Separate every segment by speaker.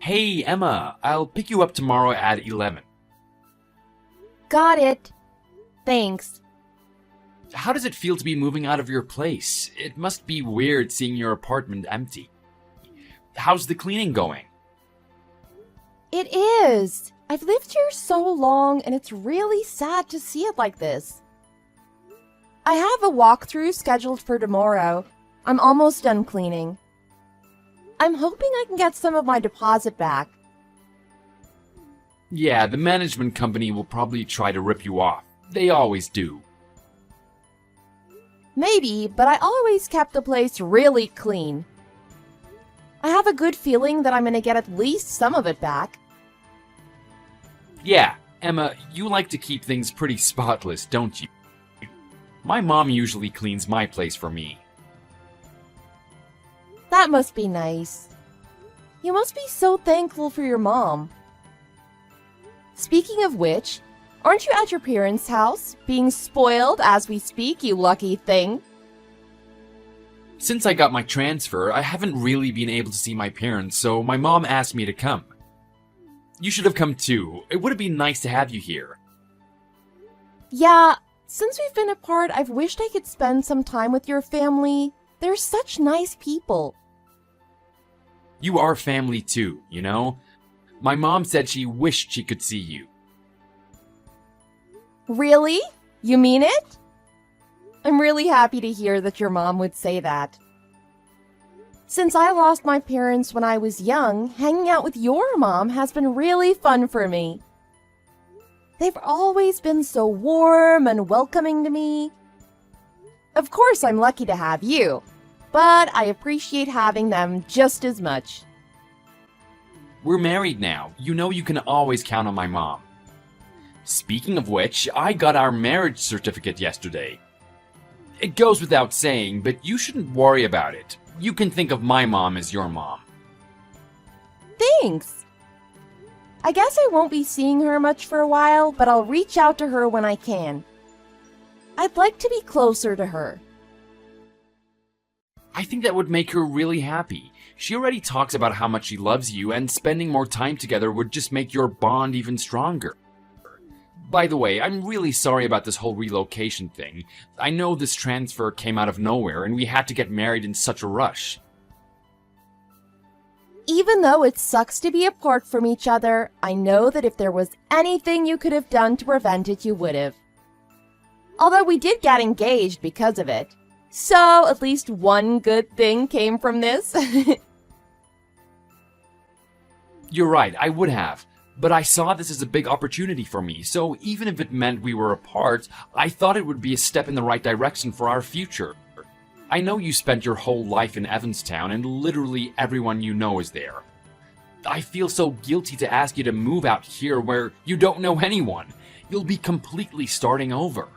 Speaker 1: Hey, Emma, I'll pick you up tomorrow at 11.
Speaker 2: Got it. Thanks.
Speaker 1: How does it feel to be moving out of your place? It must be weird seeing your apartment empty. How's the cleaning going?
Speaker 2: It is. I've lived here so long, and it's really sad to see it like this. I have a walkthrough scheduled for tomorrow. I'm almost done cleaning. I'm hoping I can get some of my deposit back.
Speaker 1: Yeah, the management company will probably try to rip you off. They always do.
Speaker 2: Maybe, but I always kept the place really clean. I have a good feeling that I'm going to get at least some of it back.
Speaker 1: Yeah, Emma, you like to keep things pretty spotless, don't you? My mom usually cleans my place for me.
Speaker 2: That must be nice. You must be so thankful for your mom. Speaking of which, aren't you at your parents' house, being spoiled as we speak, you lucky thing?
Speaker 1: Since I got my transfer, I haven't really been able to see my parents, so my mom asked me to come. You should have come too. It would have been nice to have you here.
Speaker 2: Yeah, since we've been apart, I've wished I could spend some time with your family. They're such nice people.
Speaker 1: You are family too, you know? My mom said she wished she could see you.
Speaker 2: Really? You mean it? I'm really happy to hear that your mom would say that. Since I lost my parents when I was young, hanging out with your mom has been really fun for me. They've always been so warm and welcoming to me. Of course, I'm lucky to have you, but I appreciate having them just as much.
Speaker 1: We're married now. You know you can always count on my mom. Speaking of which, I got our marriage certificate yesterday. It goes without saying, but you shouldn't worry about it. You can think of my mom as your mom.
Speaker 2: Thanks! I guess I won't be seeing her much for a while, but I'll reach out to her when I can. I'd like to be closer to her.
Speaker 1: I think that would make her really happy. She already talks about how much she loves you, and spending more time together would just make your bond even stronger. By the way, I'm really sorry about this whole relocation thing. I know this transfer came out of nowhere, and we had to get married in such a rush.
Speaker 2: Even though it sucks to be apart from each other, I know that if there was anything you could have done to prevent it, you would have. Although we did get engaged because of it. So, at least one good thing came from this.
Speaker 1: You're right, I would have. But I saw this as a big opportunity for me, so even if it meant we were apart, I thought it would be a step in the right direction for our future. I know you spent your whole life in Evanstown, and literally everyone you know is there. I feel so guilty to ask you to move out here where you don't know anyone. You'll be completely starting over.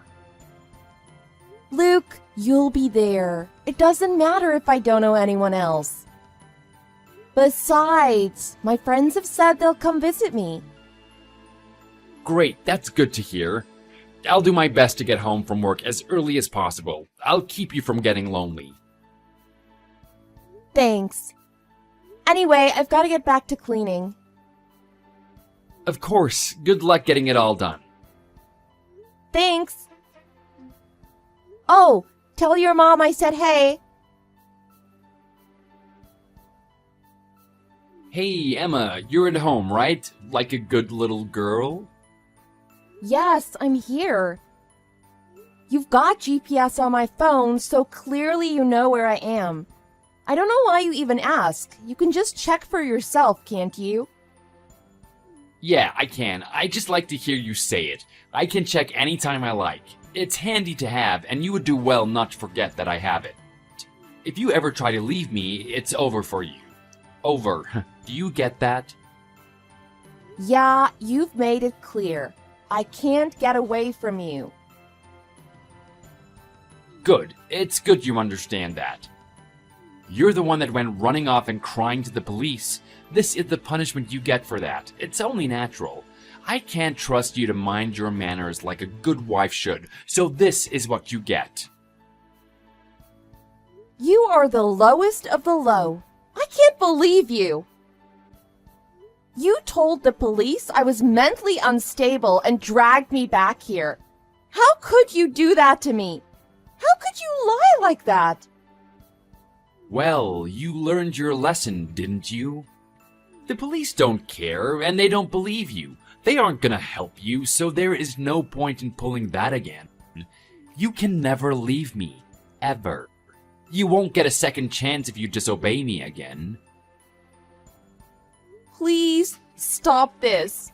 Speaker 2: Luke, you'll be there. It doesn't matter if I don't know anyone else. Besides, my friends have said they'll come visit me.
Speaker 1: Great, that's good to hear. I'll do my best to get home from work as early as possible. I'll keep you from getting lonely.
Speaker 2: Thanks. Anyway, I've got to get back to cleaning.
Speaker 1: Of course, good luck getting it all done.
Speaker 2: Thanks. Oh, tell your mom I said hey.
Speaker 1: Hey, Emma, you're at home, right? Like a good little girl?
Speaker 2: Yes, I'm here. You've got GPS on my phone, so clearly you know where I am. I don't know why you even ask. You can just check for yourself, can't you?
Speaker 1: Yeah, I can. I just like to hear you say it. I can check anytime I like. It's handy to have, and you would do well not to forget that I have it. If you ever try to leave me, it's over for you. Over. Do you get that?
Speaker 2: Yeah, you've made it clear. I can't get away from you.
Speaker 1: Good. It's good you understand that. You're the one that went running off and crying to the police. This is the punishment you get for that. It's only natural. I can't trust you to mind your manners like a good wife should, so this is what you get.
Speaker 2: You are the lowest of the low. I can't believe you. You told the police I was mentally unstable and dragged me back here. How could you do that to me? How could you lie like that?
Speaker 1: Well, you learned your lesson, didn't you? The police don't care, and they don't believe you. They aren't gonna help you, so there is no point in pulling that again. You can never leave me. Ever. You won't get a second chance if you disobey me again.
Speaker 2: Please stop this.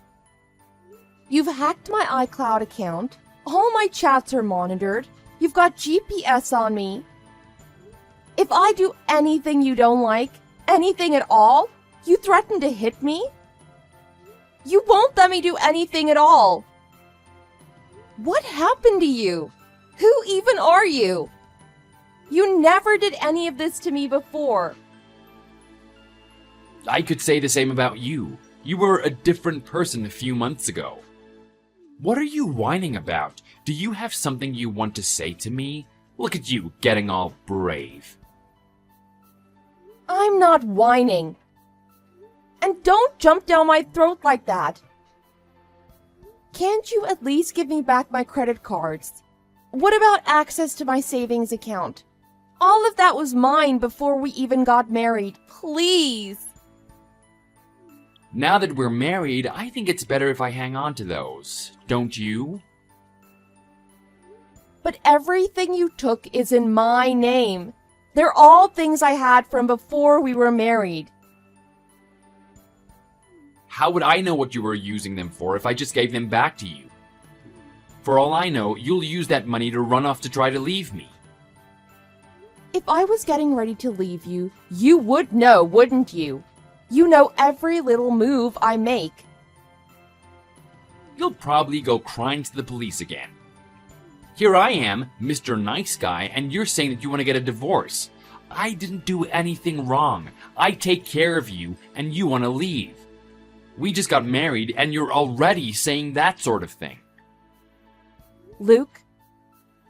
Speaker 2: You've hacked my iCloud account. All my chats are monitored. You've got GPS on me. If I do anything you don't like, anything at all, you threaten to hit me? You won't let me do anything at all. What happened to you? Who even are you? You never did any of this to me before.
Speaker 1: I could say the same about you. You were a different person a few months ago. What are you whining about? Do you have something you want to say to me? Look at you, getting all brave.
Speaker 2: I'm not whining. And don't jump down my throat like that. Can't you at least give me back my credit cards? What about access to my savings account? All of that was mine before we even got married. Please.
Speaker 1: Now that we're married, I think it's better if I hang on to those. Don't you?
Speaker 2: But everything you took is in my name. They're all things I had from before we were married.
Speaker 1: How would I know what you were using them for if I just gave them back to you? For all I know, you'll use that money to run off to try to leave me.
Speaker 2: If I was getting ready to leave you, you would know, wouldn't you? You know every little move I make.
Speaker 1: You'll probably go crying to the police again. Here I am, Mr. Nice Guy, and you're saying that you want to get a divorce. I didn't do anything wrong. I take care of you, and you want to leave. We just got married, and you're already saying that sort of thing.
Speaker 2: Luke,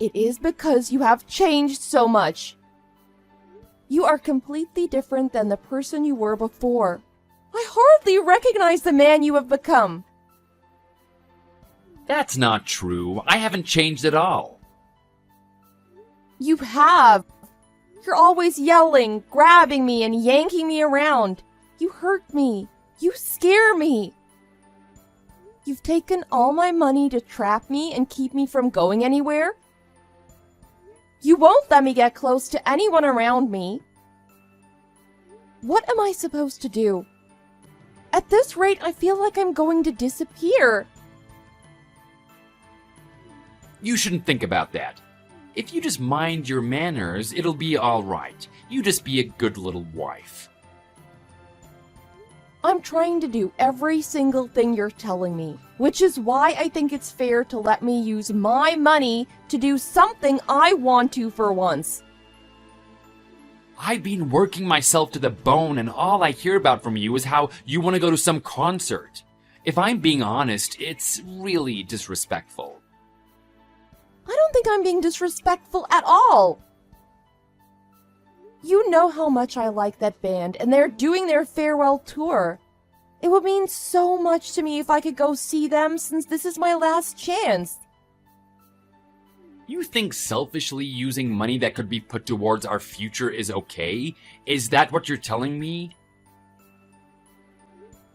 Speaker 2: it is because you have changed so much. You are completely different than the person you were before. I hardly recognize the man you have become.
Speaker 1: That's not true. I haven't changed at all.
Speaker 2: You have. You're always yelling, grabbing me, and yanking me around. You hurt me. You scare me. You've taken all my money to trap me and keep me from going anywhere. You won't let me get close to anyone around me. What am I supposed to do? At this rate, I feel like I'm going to disappear.
Speaker 1: You shouldn't think about that. If you just mind your manners, it'll be all right. You just be a good little wife.
Speaker 2: I'm trying to do every single thing you're telling me, which is why I think it's fair to let me use my money to do something I want to for once.
Speaker 1: I've been working myself to the bone, and all I hear about from you is how you want to go to some concert. If I'm being honest, it's really disrespectful.
Speaker 2: I don't think I'm being disrespectful at all. You know how much I like that band, and they're doing their farewell tour. It would mean so much to me if I could go see them, since this is my last chance.
Speaker 1: You think selfishly using money that could be put towards our future is okay? Is that what you're telling me?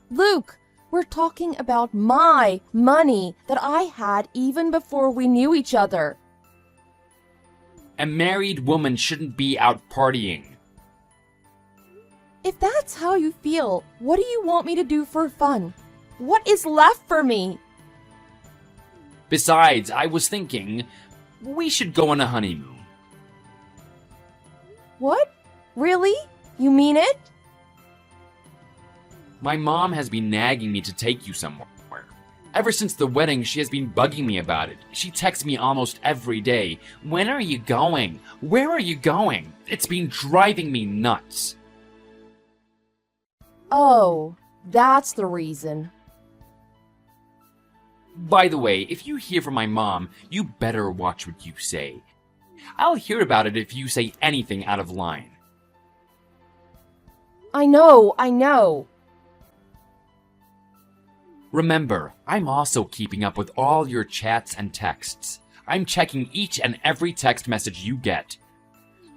Speaker 2: Luke, we're talking about my money that I had even before we knew each other.
Speaker 1: A married woman shouldn't be out partying.
Speaker 2: If that's how you feel, what do you want me to do for fun? What is left for me?
Speaker 1: Besides, I was thinking, we should go on a honeymoon.
Speaker 2: What? Really? You mean it?
Speaker 1: My mom has been nagging me to take you somewhere. Ever since the wedding, she has been bugging me about it. She texts me almost every day. When are you going? Where are you going? It's been driving me nuts.
Speaker 2: Oh, that's the reason.
Speaker 1: By the way, if you hear from my mom, you better watch what you say. I'll hear about it if you say anything out of line.
Speaker 2: I know.
Speaker 1: Remember, I'm also keeping up with all your chats and texts. I'm checking each and every text message you get.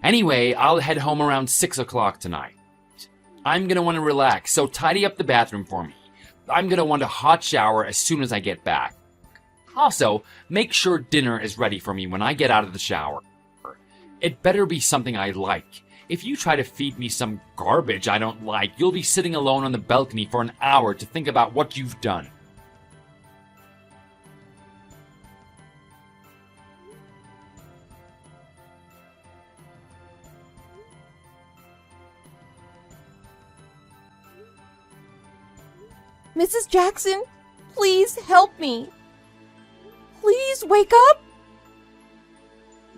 Speaker 1: Anyway, I'll head home around 6 o'clock tonight. I'm gonna want to relax, so tidy up the bathroom for me. I'm gonna want a hot shower as soon as I get back. Also, make sure dinner is ready for me when I get out of the shower. It better be something I like. If you try to feed me some garbage I don't like, you'll be sitting alone on the balcony for an hour to think about what you've done.
Speaker 2: Mrs. Jackson, please help me. Please wake up.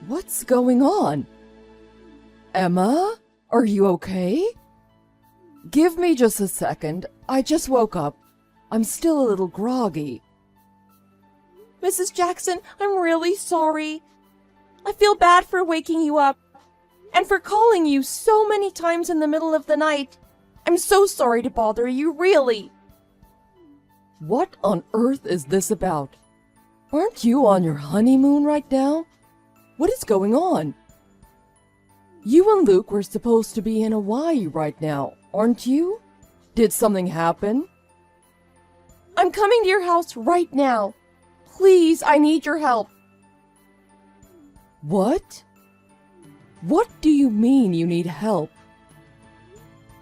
Speaker 2: What's going on? Emma, are you okay? Give me just a second. I just woke up. I'm still a little groggy. Mrs. Jackson, I'm really sorry. I feel bad for waking you up and for calling you so many times in the middle of the night. I'm so sorry to bother you, really. What on earth is this about? Aren't you on your honeymoon right now? What is going on? You and Luke were supposed to be in Hawaii right now, aren't you? Did something happen? I'm coming to your house right now. Please, I need your help. What? What do you mean you need help?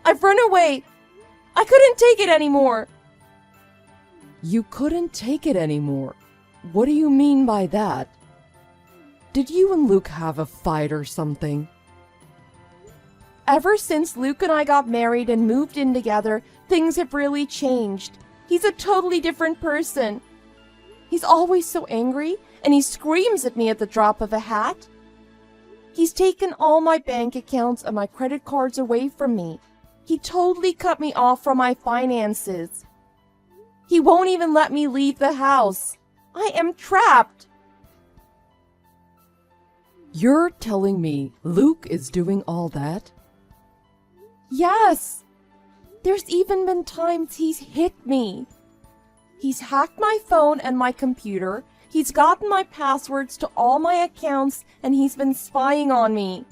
Speaker 2: I've run away. I couldn't take it anymore. You couldn't take it anymore? What do you mean by that? Did you and Luke have a fight or something? Ever since Luke and I got married and moved in together, things have really changed. He's a totally different person. He's always so angry, and he screams at me at the drop of a hat. He's taken all my bank accounts and my credit cards away from me. He totally cut me off from my finances. He won't even let me leave the house. I am trapped. You're telling me Luke is doing all that? Yes. There's even been times he's hit me. He's hacked my phone and my computer. He's gotten my passwords to all my accounts, and he's been spying on me.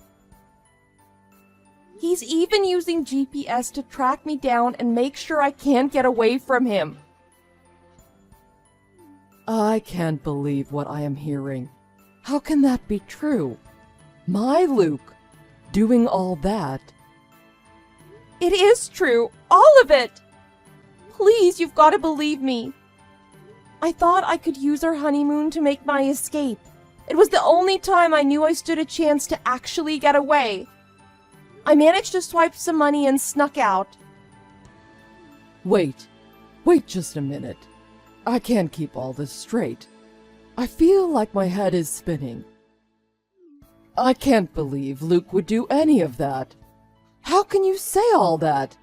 Speaker 2: He's even using GPS to track me down and make sure I can't get away from him. I can't believe what I am hearing. How can that be true? My Luke doing all that? It is true, all of it. Please, you've got to believe me. I thought I could use our honeymoon to make my escape. It was the only time I knew I stood a chance to actually get away. I managed to swipe some money and snuck out. Wait just a minute. I can't keep all this straight. I feel like my head is spinning. I can't believe Luke would do any of that. How can you say all that?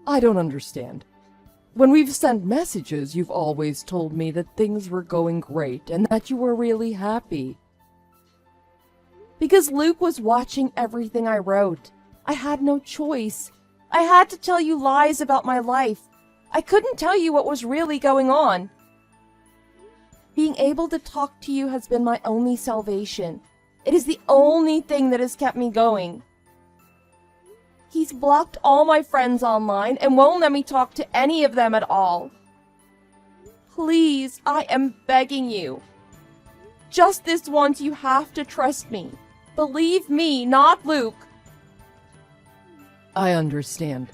Speaker 2: I don't understand. When we've sent messages, you've always told me that things were going great and that you were really happy. Because Luke was watching everything I wrote. I had no choice. I had to tell you lies about my life. I couldn't tell you what was really going on. Being able to talk to you has been my only salvation. It is the only thing that has kept me going. He's blocked all my friends online and won't let me talk to any of them at all. Please, I am begging you. Just this once, you have to trust me. Believe me, not Luke. I understand.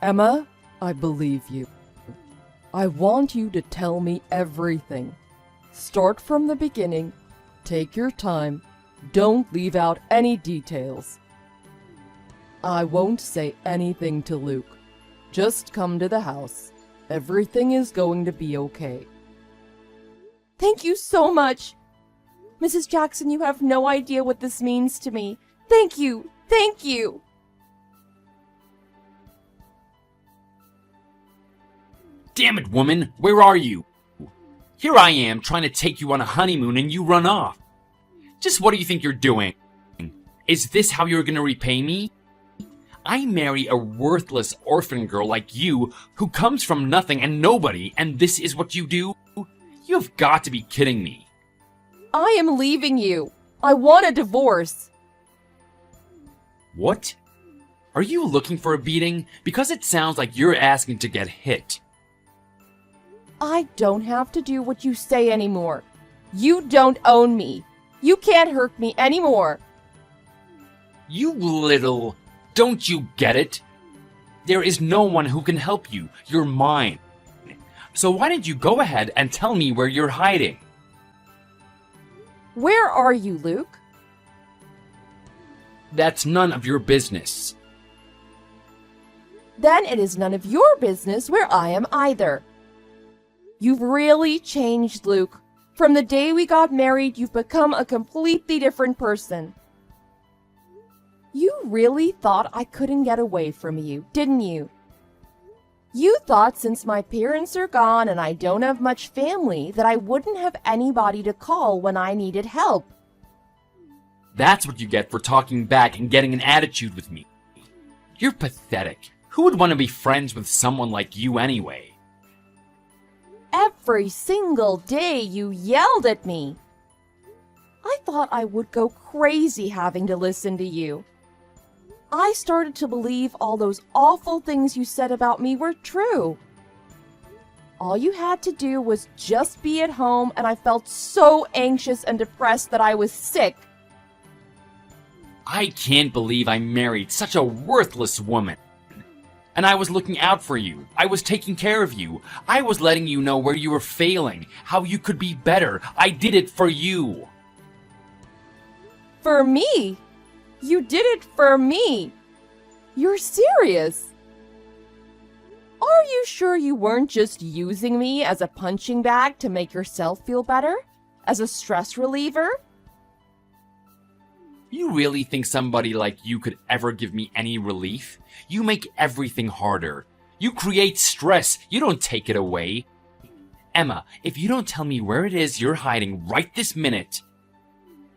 Speaker 2: Emma, I believe you. I want you to tell me everything. Start from the beginning. Take your time. Don't leave out any details. I won't say anything to Luke. Just come to the house. Everything is going to be okay. Thank you so much. Mrs. Jackson, you have no idea what this means to me. Thank you. Thank you.
Speaker 1: Damn it, woman! Where are you? Here I am trying to take you on a honeymoon and you run off. Just what do you think you're doing? Is this how you're gonna repay me? I marry a worthless orphan girl like you who comes from nothing and nobody, and this is what you do? You've got to be kidding me.
Speaker 2: I am leaving you. I want a divorce.
Speaker 1: What? Are you looking for a beating? Because it sounds like you're asking to get hit.
Speaker 2: I don't have to do what you say anymore. You don't own me. You can't hurt me anymore.
Speaker 1: You little... Don't you get it? There is no one who can help you. You're mine. So why don't you go ahead and tell me where you're hiding?
Speaker 2: Where are you, Luke?
Speaker 1: That's none of your business.
Speaker 2: Then it is none of your business where I am either. You've really changed, Luke. From the day we got married, you've become a completely different person. You really thought I couldn't get away from you, didn't you? You thought since my parents are gone and I don't have much family that I wouldn't have anybody to call when I needed help.
Speaker 1: That's what you get for talking back and getting an attitude with me. You're pathetic. Who would want to be friends with someone like you anyway?
Speaker 2: Every single day you yelled at me. I thought I would go crazy having to listen to you. I started to believe all those awful things you said about me were true. All you had to do was just be at home, and I felt so anxious and depressed that I was sick.
Speaker 1: I can't believe I married such a worthless woman. And I was looking out for you. I was taking care of you. I was letting you know where you were failing, how you could be better. I did it for you.
Speaker 2: For me? You did it for me. You're serious? Are you sure you weren't just using me as a punching bag to make yourself feel better? As a stress reliever?
Speaker 1: You really think somebody like you could ever give me any relief? You make everything harder. You create stress. You don't take it away. Emma, if you don't tell me where it is you're hiding right this minute,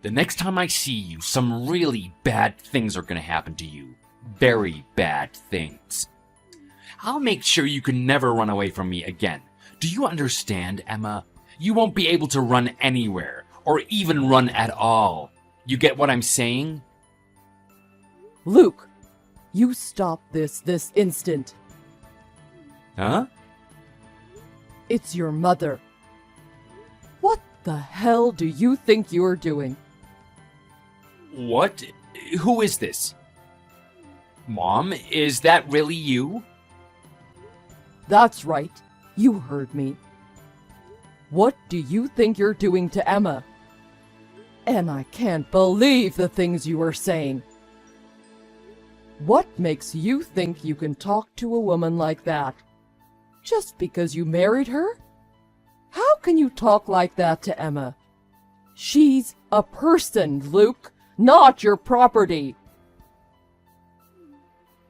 Speaker 1: the next time I see you, some really bad things are gonna happen to you. Very bad things. I'll make sure you can never run away from me again. Do you understand, Emma? You won't be able to run anywhere, or even run at all. You get what I'm saying?
Speaker 2: Luke, you stop this instant.
Speaker 1: Huh?
Speaker 2: It's your mother. What the hell do you think you're doing?
Speaker 1: What? Who is this? Mom, is that really you?
Speaker 2: That's right. You heard me. What do you think you're doing to Emma? And I can't believe the things you are saying. What makes you think you can talk to a woman like that? Just because you married her? How can you talk like that to Emma? She's a person, Luke, not your property.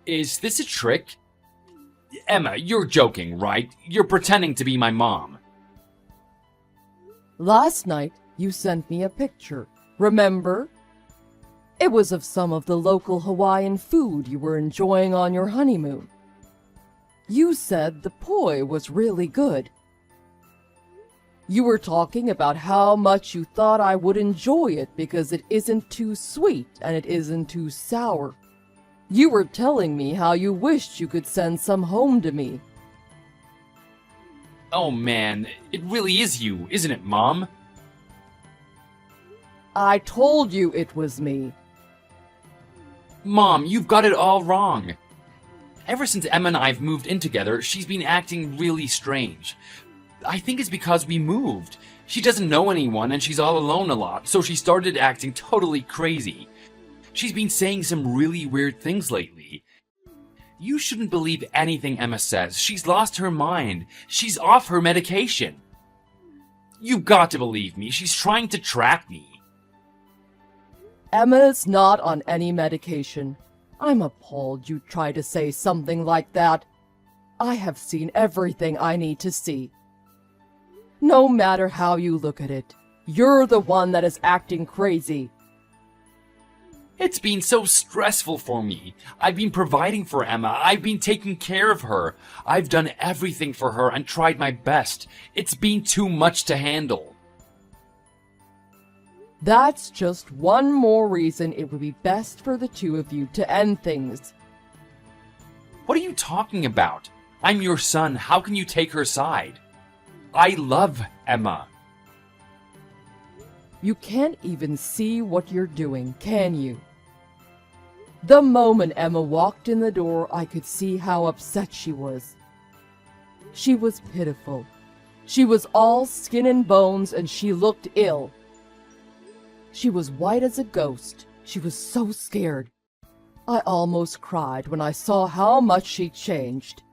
Speaker 1: Is this a trick? Emma, you're joking, right? You're pretending to be my mom.
Speaker 2: Last night, you sent me a picture, remember? It was of some of the local Hawaiian food you were enjoying on your honeymoon. You said the poi was really good. You were talking about how much you thought I would enjoy it because it isn't too sweet and it isn't too sour. You were telling me how you wished you could send some home to me.
Speaker 1: Oh man, it really is you, isn't it, Mom?
Speaker 2: I told you it was me.
Speaker 1: Mom, you've got it all wrong. Ever since Emma and I've moved in together, she's been acting really strange. I think it's because we moved. She doesn't know anyone and she's all alone a lot, so she started acting totally crazy. She's been saying some really weird things lately. You shouldn't believe anything Emma says. She's lost her mind. She's off her medication. You've got to believe me. She's trying to track me.
Speaker 2: Emma's not on any medication. I'm appalled you try to say something like that. I have seen everything I need to see. No matter how you look at it, you're the one that is acting crazy.
Speaker 1: It's been so stressful for me. I've been providing for Emma. I've been taking care of her. I've done everything for her and tried my best. It's been too much to handle.
Speaker 2: That's just one more reason it would be best for the two of you to end things.
Speaker 1: What are you talking about? I'm your son. How can you take her side? I love Emma.
Speaker 2: You can't even see what you're doing, can you? The moment Emma walked in the door, I could see how upset she was. She was pitiful. She was all skin and bones, and she looked ill. She was white as a ghost. She was so scared. I almost cried when I saw how much she changed.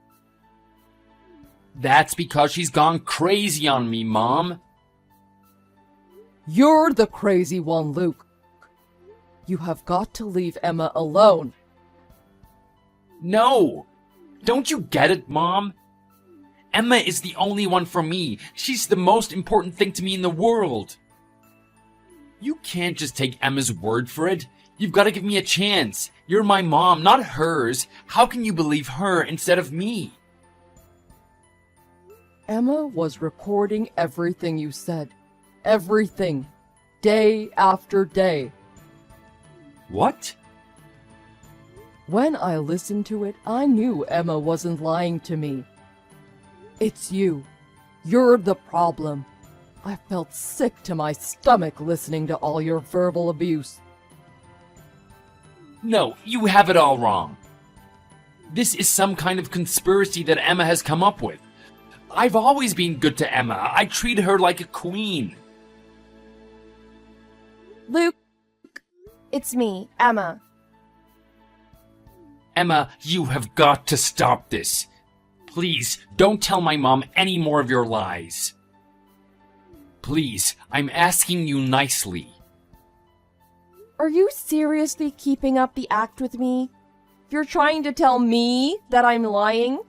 Speaker 1: That's because she's gone crazy on me, Mom.
Speaker 2: You're the crazy one, Luke. You have got to leave Emma alone.
Speaker 1: No! Don't you get it, Mom? Emma is the only one for me. She's the most important thing to me in the world. You can't just take Emma's word for it. You've got to give me a chance. You're my mom, not hers. How can you believe her instead of me?
Speaker 2: Emma was recording everything you said. Everything. Day after day.
Speaker 1: What?
Speaker 2: When I listened to it, I knew Emma wasn't lying to me. It's you. You're the problem. I felt sick to my stomach listening to all your verbal abuse.
Speaker 1: No, you have it all wrong. This is some kind of conspiracy that Emma has come up with. I've always been good to Emma. I treated her like a queen.
Speaker 2: Luke, it's me, Emma.
Speaker 1: Emma, you have got to stop this. Please, don't tell my mom any more of your lies. Please, I'm asking you nicely.
Speaker 2: Are you seriously keeping up the act with me? You're trying to tell me that I'm lying?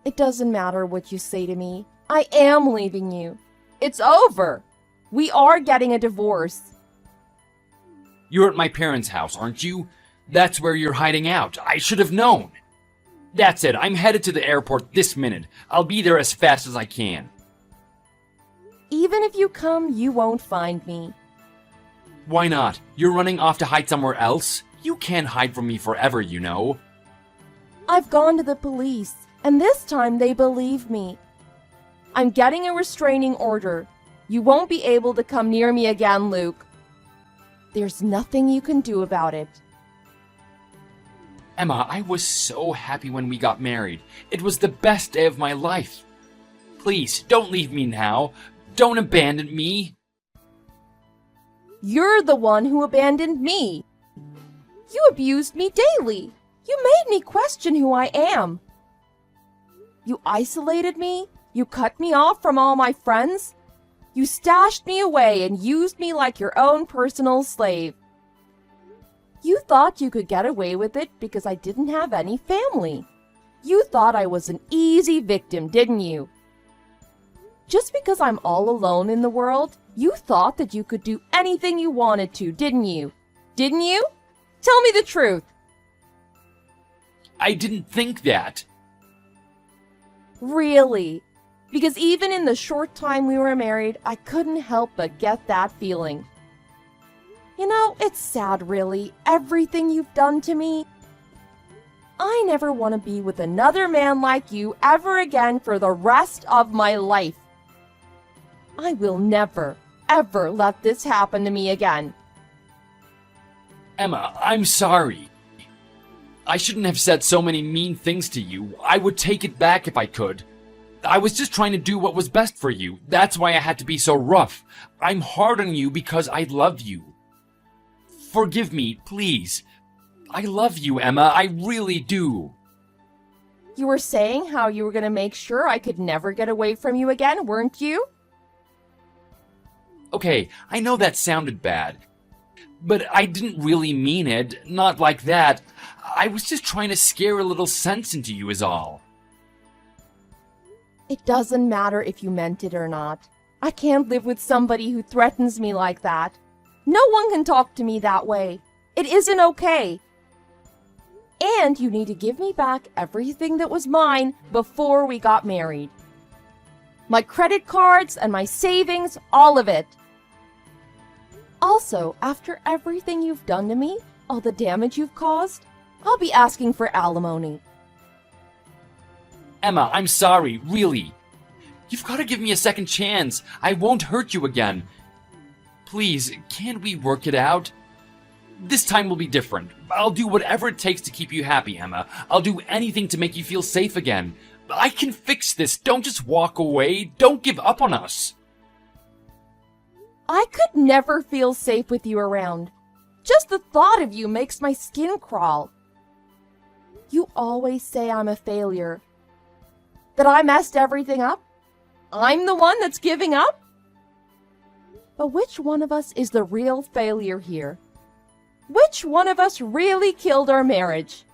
Speaker 2: It doesn't matter what you say to me. I am leaving you. It's over. We are getting a divorce.
Speaker 1: You're at my parents' house, aren't you? That's where you're hiding out. I should have known. That's it. I'm headed to the airport this minute. I'll be there as fast as I can.
Speaker 2: Even if you come, you won't find me.
Speaker 1: Why not? You're running off to hide somewhere else? You can't hide from me forever, you know.
Speaker 2: I've gone to the police, and this time they believe me. I'm getting a restraining order. You won't be able to come near me again, Luke. There's nothing you can do about it.
Speaker 1: Emma, I was so happy when we got married. It was the best day of my life. Please, don't leave me now. Don't abandon me.
Speaker 2: You're the one who abandoned me. You abused me daily. You made me question who I am. You isolated me. You cut me off from all my friends. You stashed me away and used me like your own personal slave. You thought you could get away with it because I didn't have any family. You thought I was an easy victim, didn't you? Just because I'm all alone in the world, you thought that you could do anything you wanted to, didn't you? Didn't you? Tell me the truth.
Speaker 1: I didn't think that.
Speaker 2: Really? Because even in the short time we were married, I couldn't help but get that feeling. You know, it's sad, really, everything you've done to me. I never want to be with another man like you ever again for the rest of my life. I will never, ever let this happen to me again.
Speaker 1: Emma, I'm sorry. I shouldn't have said so many mean things to you. I would take it back if I could. I was just trying to do what was best for you. That's why I had to be so rough. I'm hard on you because I love you. Forgive me, please. I love you, Emma. I really do.
Speaker 2: You were saying how you were going to make sure I could never get away from you again, weren't you?
Speaker 1: Okay, I know that sounded bad. But I didn't really mean it. Not like that. I was just trying to scare a little sense into you is all.
Speaker 2: It doesn't matter if you meant it or not. I can't live with somebody who threatens me like that. No one can talk to me that way. It isn't okay. And you need to give me back everything that was mine before we got married. My credit cards and my savings, all of it. Also, after everything you've done to me, all the damage you've caused, I'll be asking for alimony.
Speaker 1: Emma, I'm sorry, really. You've got to give me a second chance. I won't hurt you again. Please, can't we work it out? This time will be different. I'll do whatever it takes to keep you happy, Emma. I'll do anything to make you feel safe again. I can fix this. Don't just walk away. Don't give up on us.
Speaker 2: I could never feel safe with you around. Just the thought of you makes my skin crawl. You always say I'm a failure. That I messed everything up? I'm the one that's giving up? But which one of us is the real failure here? Which one of us really killed our marriage?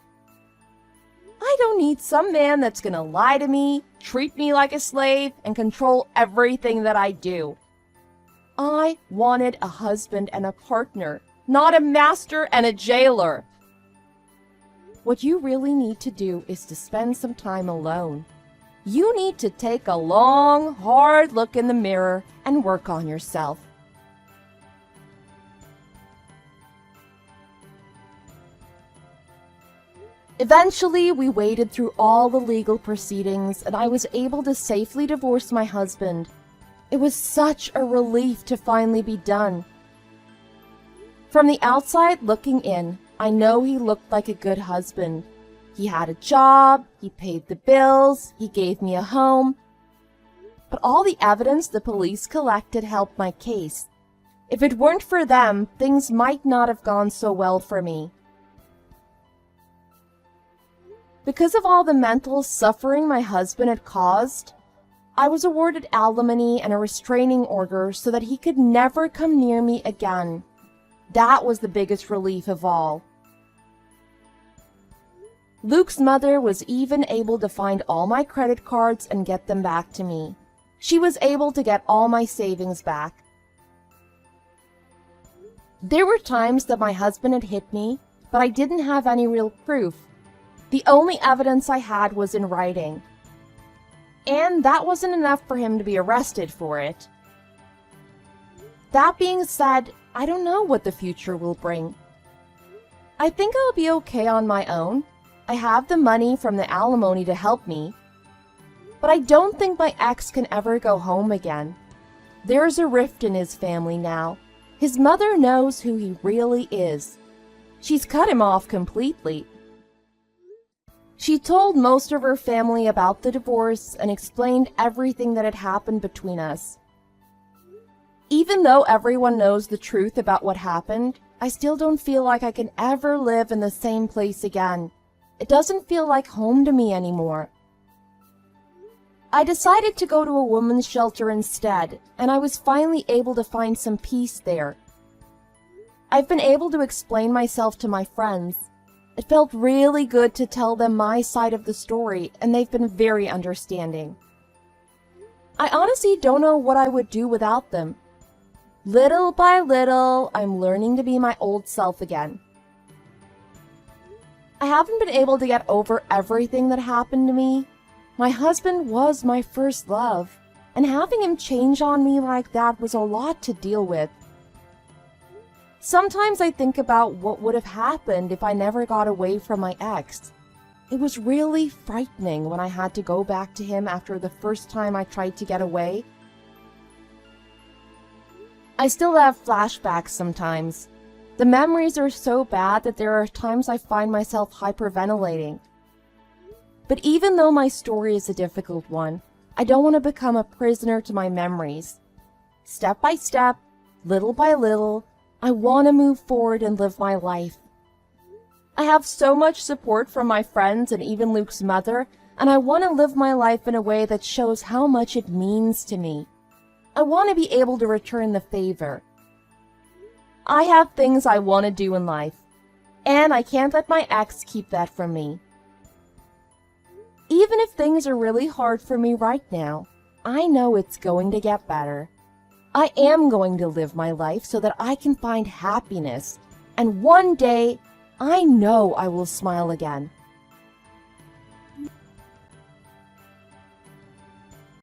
Speaker 2: I don't need some man that's gonna lie to me, treat me like a slave, and control everything that I do. I wanted a husband and a partner, not a master and a jailer. What you really need to do is to spend some time alone. You need to take a long, hard look in the mirror and work on yourself. Eventually, we waded through all the legal proceedings, and I was able to safely divorce my husband. It was such a relief to finally be done. From the outside looking in, I know he looked like a good husband. He had a job, he paid the bills, he gave me a home. But all the evidence the police collected helped my case. If it weren't for them, things might not have gone so well for me. Because of all the mental suffering my husband had caused, I was awarded alimony and a restraining order so that he could never come near me again. That was the biggest relief of all. Luke's mother was even able to find all my credit cards and get them back to me. She was able to get all my savings back. There were times that my husband had hit me, but I didn't have any real proof. The only evidence I had was in writing. And that wasn't enough for him to be arrested for it. That being said, I don't know what the future will bring. I think I'll be okay on my own. I have the money from the alimony to help me. But I don't think my ex can ever go home again. There's a rift in his family now. His mother knows who he really is. She's cut him off completely. She told most of her family about the divorce and explained everything that had happened between us. Even though everyone knows the truth about what happened, I still don't feel like I can ever live in the same place again. It doesn't feel like home to me anymore. I decided to go to a women's shelter instead, and I was finally able to find some peace there. I've been able to explain myself to my friends. It felt really good to tell them my side of the story, and they've been very understanding. I honestly don't know what I would do without them. Little by little, I'm learning to be my old self again. I haven't been able to get over everything that happened to me. My husband was my first love, and having him change on me like that was a lot to deal with. Sometimes I think about what would have happened if I never got away from my ex. It was really frightening when I had to go back to him after the first time I tried to get away. I still have flashbacks sometimes. The memories are so bad that there are times I find myself hyperventilating. But even though my story is a difficult one, I don't want to become a prisoner to my memories. Step by step, little by little, I want to move forward and live my life. I have so much support from my friends and even Luke's mother, and I want to live my life in a way that shows how much it means to me. I want to be able to return the favor. I have things I want to do in life, and I can't let my ex keep that from me. Even if things are really hard for me right now, I know it's going to get better. I am going to live my life so that I can find happiness. And one day, I know I will smile again.